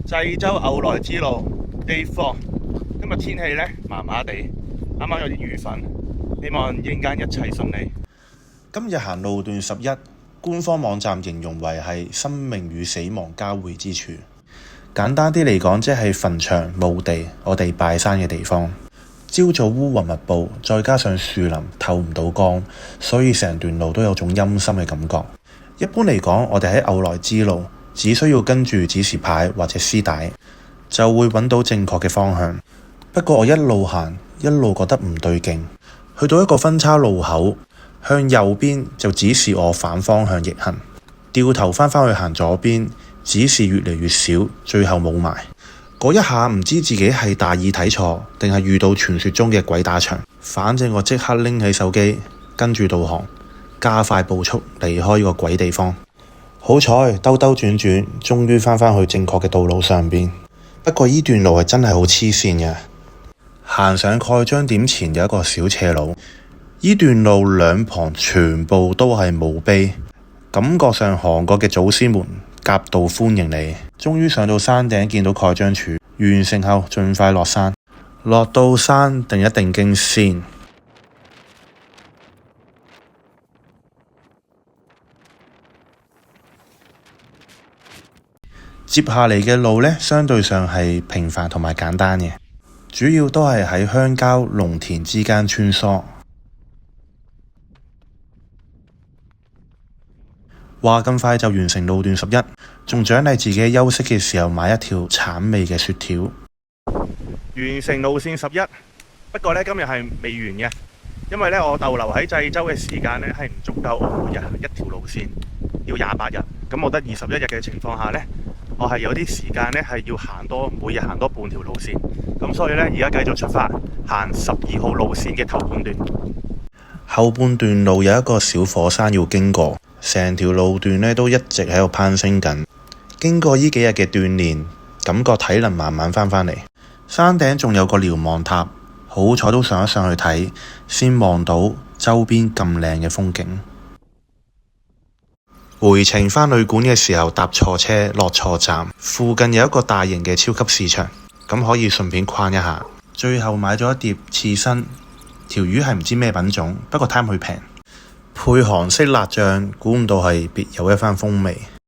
濟州牛來之路 Day 4，今日天氣呢麻麻地，啱啱有啲雨粉，希望陣間一切順利。今日行路段11，官方網站形容為係生命與死亡交匯之處。簡單啲嚟講，即係墳場墓地，我哋拜山嘅地方。朝早烏雲密佈，再加上樹林透唔到光，所以成段路都有種陰森嘅感覺。一般嚟講，我哋喺牛來之路只需要跟住指示牌或者絲帶，就會揾到正確嘅方向。不過我一路行一路覺得唔對勁，去到一個分叉路口，向右邊就指示我反方向逆行，掉頭返去行左邊，指示越嚟越少，最後冇埋。嗰一下唔知自己係大意睇錯，定係遇到傳說中嘅鬼打牆。反正我即刻拎起手機，跟住導航，加快步速離開呢個鬼地方。好彩兜兜轉轉，終於返去正確嘅道路上邊。不過呢段路係真係好黐線嘅。行上蓋章點前有一個小斜路，呢段路兩旁全部都係墓碑，感覺上韓國嘅祖先們夾道歡迎你。終於上到山頂，見到蓋章柱，完成後盡快落山。落到山定一定經先。接下嚟嘅路呢，相對上係平凡同埋簡單嘅，主要都係喺鄉郊農田之間穿梭。話咁快就完成路段11，仲獎勵自己休息嘅時候買一條橙味嘅雪條。完成路線11，不過呢，今日係未完嘅，因為呢，我逗留喺濟州嘅時間呢係唔足夠我每日行一條路線，要28日。咁我得21日嘅情況下呢，我係有啲時間呢係要每日行多半條路線。咁所以呢，而家繼續出發行12號路線嘅頭半段。後半段路有一個小火山要經過，成條路段呢都一直喺度攀升緊。經過呢幾日嘅鍛煉，感覺體能慢慢返嚟。山頂仲有個瞭望塔，好彩都上去睇，先望到周邊咁靚嘅風景。回程返旅館嘅時候搭錯車，落錯站。附近有一個大型嘅超級市場，咁可以順便逛一下。最後買咗一碟刺身，條魚係唔知咩品種，不過貪佢平，配韓式辣醬，估唔到係別有一番風味。